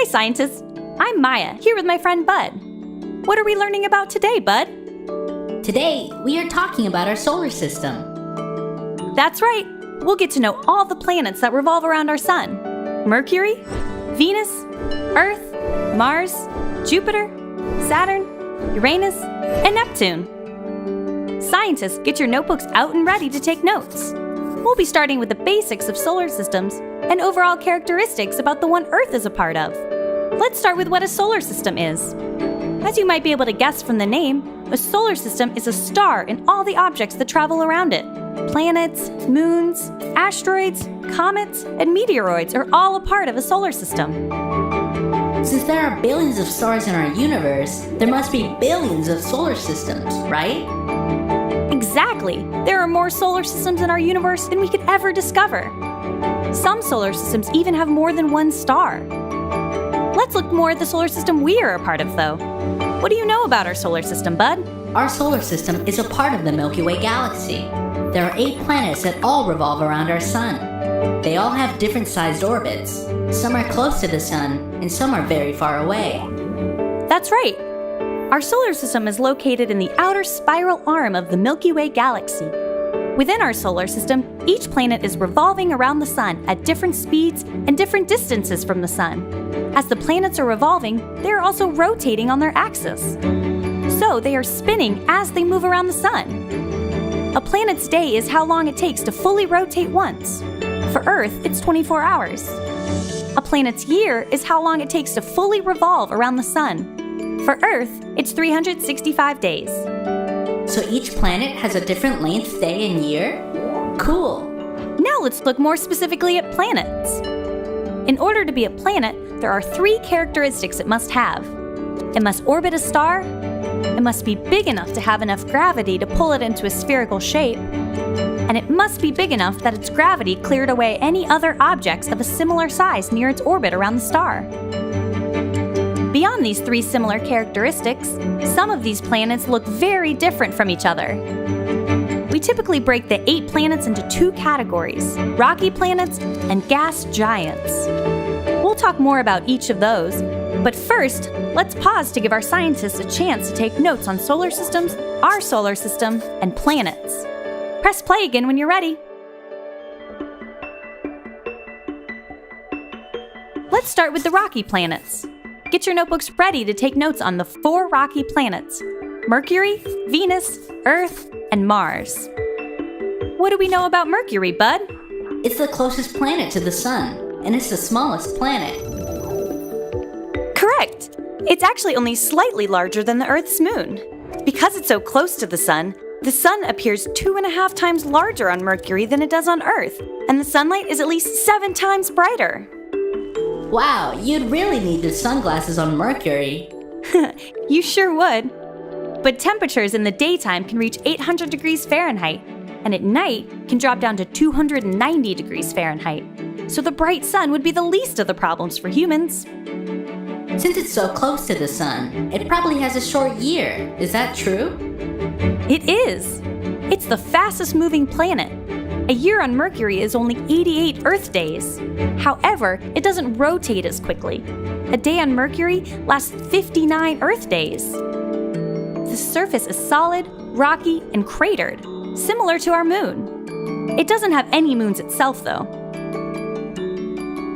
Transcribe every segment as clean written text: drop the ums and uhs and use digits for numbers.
Hi, scientists. I'm Maya, here with my friend Bud. What are we learning about today, Bud? Today, we are talking about our solar system. That's right. We'll get to know all the planets that revolve around our sun. Mercury, Venus, Earth, Mars, Jupiter, Saturn, Uranus, and Neptune. Scientists, get your notebooks out and ready to take notes. We'll be starting with the basics of solar systems and overall characteristics about the one Earth is a part of. Let's start with what a solar system is. As you might be able to guess from the name, a solar system is a star and all the objects that travel around it. Planets, moons, asteroids, comets, and meteoroids are all a part of a solar system. Since there are billions of stars in our universe, there must be billions of solar systems, right? Exactly! There are more solar systems in our universe than we could ever discover. Some solar systems even have more than one star. Let's look more at the solar system we are a part of, though. What do you know about our solar system, Bud? Our solar system is a part of the Milky Way galaxy. There are 8 planets that all revolve around our sun. They all have different sized orbits. Some are close to the sun, and some are very far away. That's right. Our solar system is located in the outer spiral arm of the Milky Way galaxy. Within our solar system, each planet is revolving around the sun at different speeds and different distances from the sun. As the planets are revolving, they are also rotating on their axis. So they are spinning as they move around the sun. A planet's day is how long it takes to fully rotate once. For Earth, it's 24 hours. A planet's year is how long it takes to fully revolve around the sun. For Earth, it's 365 days. So each planet has a different length, day, and year? Cool! Now let's look more specifically at planets. In order to be a planet, there are 3 characteristics it must have. It must orbit a star, it must be big enough to have enough gravity to pull it into a spherical shape, and it must be big enough that its gravity cleared away any other objects of a similar size near its orbit around the star. Beyond these 3 similar characteristics, some of these planets look very different from each other. We typically break the 8 planets into 2 categories: rocky planets and gas giants. We'll talk more about each of those, but first, let's pause to give our scientists a chance to take notes on solar systems, our solar system, and planets. Press play again when you're ready. Let's start with the rocky planets. Get your notebooks ready to take notes on the 4 rocky planets: Mercury, Venus, Earth, and Mars. What do we know about Mercury, Bud? It's the closest planet to the sun, and it's the smallest planet. Correct! It's actually only slightly larger than the Earth's moon. Because it's so close to the sun appears 2.5 times larger on Mercury than it does on Earth, and the sunlight is at least 7 times brighter. Wow, you'd really need the sunglasses on Mercury. You sure would. But temperatures in the daytime can reach 800 degrees Fahrenheit, and at night can drop down to 290 degrees Fahrenheit. So the bright sun would be the least of the problems for humans. Since it's so close to the sun, it probably has a short year. Is that true? It is. It's the fastest moving planet. A year on Mercury is only 88 Earth days. However, it doesn't rotate as quickly. A day on Mercury lasts 59 Earth days. The surface is solid, rocky, and cratered, similar to our moon. It doesn't have any moons itself, though.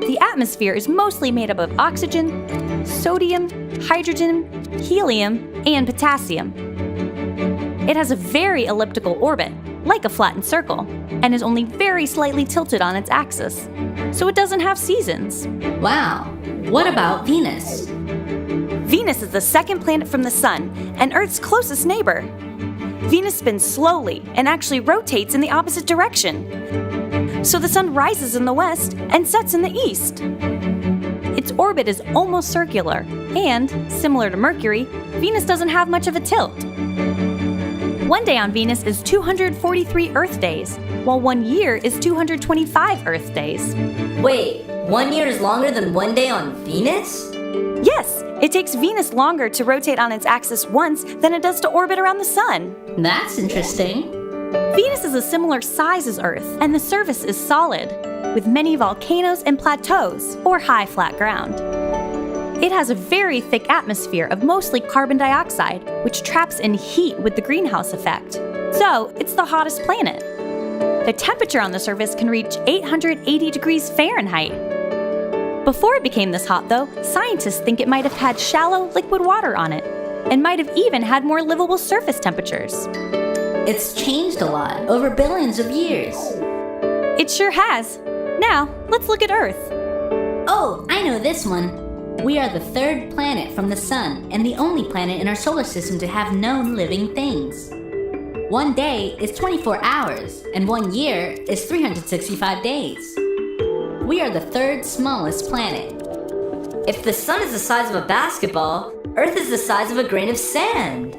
The atmosphere is mostly made up of oxygen, sodium, hydrogen, helium, and potassium. It has a very elliptical orbit, like a flattened circle, and is only very slightly tilted on its axis, so it doesn't have seasons. Wow! What about Venus? Venus is the second planet from the Sun and Earth's closest neighbor. Venus spins slowly and actually rotates in the opposite direction. So the Sun rises in the west and sets in the east. Its orbit is almost circular, and, similar to Mercury, Venus doesn't have much of a tilt. One day on Venus is 243 Earth days, while 1 year is 225 Earth days. Wait, 1 year is longer than 1 day on Venus? Yes, it takes Venus longer to rotate on its axis once than it does to orbit around the Sun. That's interesting. Venus is a similar size as Earth, and the surface is solid, with many volcanoes and plateaus, or high flat ground. It has a very thick atmosphere of mostly carbon dioxide, which traps in heat with the greenhouse effect. So, it's the hottest planet. The temperature on the surface can reach 880 degrees Fahrenheit. Before it became this hot, though, scientists think it might have had shallow liquid water on it, and might have even had more livable surface temperatures. It's changed a lot over billions of years. It sure has. Now, let's look at Earth. Oh, I know this one. We are the third planet from the Sun and the only planet in our solar system to have known living things. One day is 24 hours, and 1 year is 365 days. We are the third smallest planet. If the Sun is the size of a basketball, Earth is the size of a grain of sand.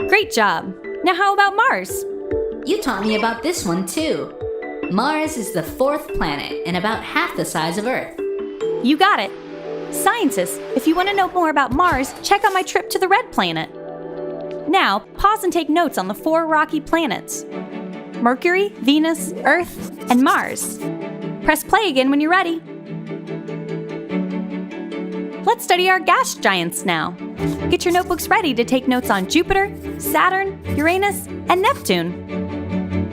Great job. Now how about Mars? You taught me about this one too. Mars is the fourth planet and about half the size of Earth. You got it. Scientists, if you want to know more about Mars, check out my trip to the Red Planet. Now, pause and take notes on the 4 rocky planets: Mercury, Venus, Earth, and Mars. Press play again when you're ready. Let's study our gas giants now. Get your notebooks ready to take notes on Jupiter, Saturn, Uranus, and Neptune.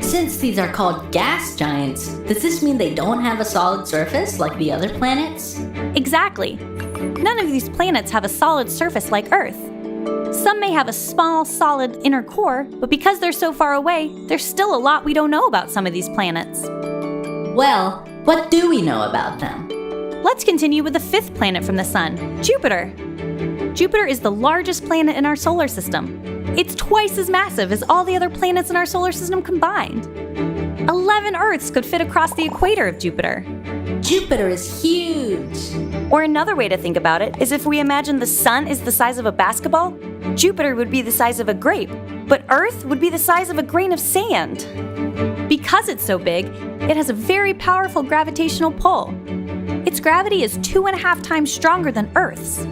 Since these are called gas giants, does this mean they don't have a solid surface like the other planets? Exactly. None of these planets have a solid surface like Earth. Some may have a small, solid inner core, but because they're so far away, there's still a lot we don't know about some of these planets. Well, what do we know about them? Let's continue with the 5th planet from the Sun, Jupiter. Jupiter is the largest planet in our solar system. It's twice as massive as all the other planets in our solar system combined. 11 Earths could fit across the equator of Jupiter. Jupiter is huge. Or another way to think about it is if we imagine the Sun is the size of a basketball, Jupiter would be the size of a grape, but Earth would be the size of a grain of sand. Because it's so big, it has a very powerful gravitational pull. Its gravity is 2.5 times stronger than Earth's.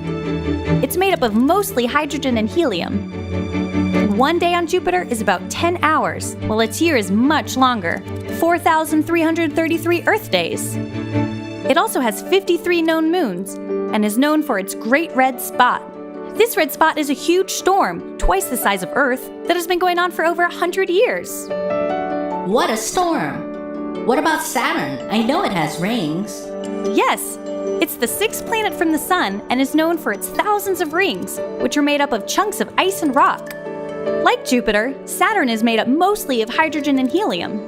It's made up of mostly hydrogen and helium. One day on Jupiter is about 10 hours, while its year is much longer, 4,333 Earth days. It also has 53 known moons, and is known for its Great Red Spot. This red spot is a huge storm, twice the size of Earth, that has been going on for over 100 years. What a storm! What about Saturn? I know it has rings. Yes, it's the 6th planet from the Sun and is known for its thousands of rings, which are made up of chunks of ice and rock. Like Jupiter, Saturn is made up mostly of hydrogen and helium.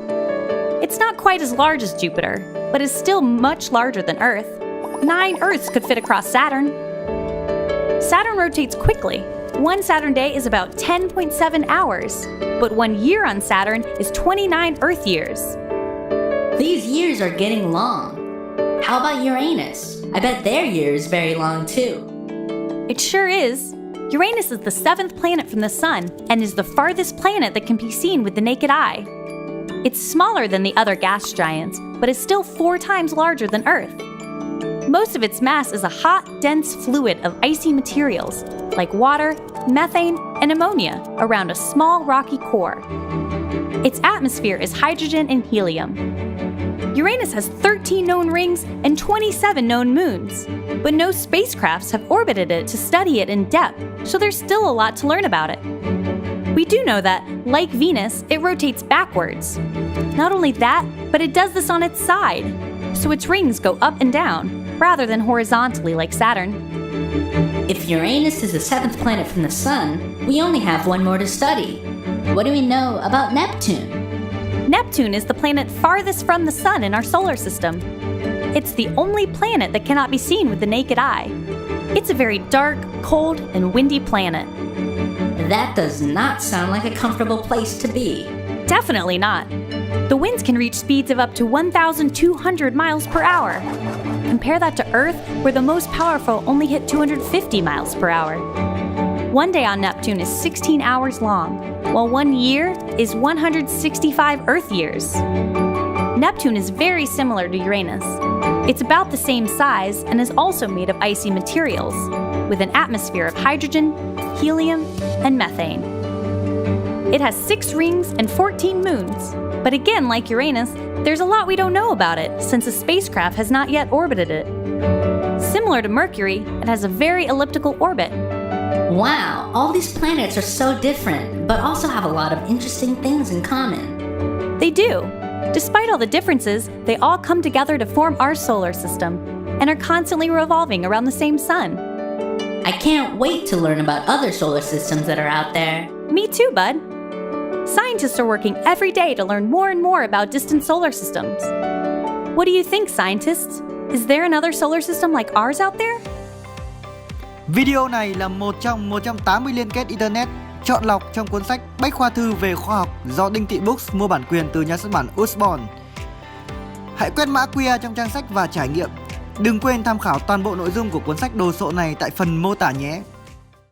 It's not quite as large as Jupiter, but is still much larger than Earth. 9 Earths could fit across Saturn. Saturn rotates quickly. One Saturn day is about 10.7 hours, but 1 year on Saturn is 29 Earth years. These years are getting long. How about Uranus? I bet their year is very long too. It sure is. Uranus is the 7th planet from the Sun and is the farthest planet that can be seen with the naked eye. It's smaller than the other gas giants, but is still 4 times larger than Earth. Most of its mass is a hot, dense fluid of icy materials, like water, methane, and ammonia, around a small rocky core. Its atmosphere is hydrogen and helium. Uranus has 13 known rings and 27 known moons, but no spacecrafts have orbited it to study it in depth, so there's still a lot to learn about it. We do know that, like Venus, it rotates backwards. Not only that, but it does this on its side, so its rings go up and down, rather than horizontally like Saturn. If Uranus is the 7th planet from the Sun, we only have one more to study. What do we know about Neptune? Neptune is the planet farthest from the Sun in our solar system. It's the only planet that cannot be seen with the naked eye. It's a very dark, cold, and windy planet. That does not sound like a comfortable place to be. Definitely not. The winds can reach speeds of up to 1,200 miles per hour. Compare that to Earth, where the most powerful only hit 250 miles per hour. One day on Neptune is 16 hours long, while 1 year is 165 Earth years. Neptune is very similar to Uranus. It's about the same size and is also made of icy materials, with an atmosphere of hydrogen, helium, and methane. It has 6 rings and 14 moons, but again, like Uranus, there's a lot we don't know about it since a spacecraft has not yet orbited it. Similar to Mercury, it has a very elliptical orbit. Wow, all these planets are so different, but also have a lot of interesting things in common. They do. Despite all the differences, they all come together to form our solar system and are constantly revolving around the same sun. I can't wait to learn about other solar systems that are out there. Me too, bud. Scientists are working every day to learn more and more about distant solar systems. What do you think, scientists? Is there another solar system like ours out there? Video này là một trong 180 liên kết Internet chọn lọc trong cuốn sách Bách khoa thư về khoa học do Đinh Thị Books mua bản quyền từ nhà xuất bản Usborne. Hãy quét mã QR trong trang sách và trải nghiệm. Đừng quên tham khảo toàn bộ nội dung của cuốn sách đồ sộ này tại phần mô tả nhé.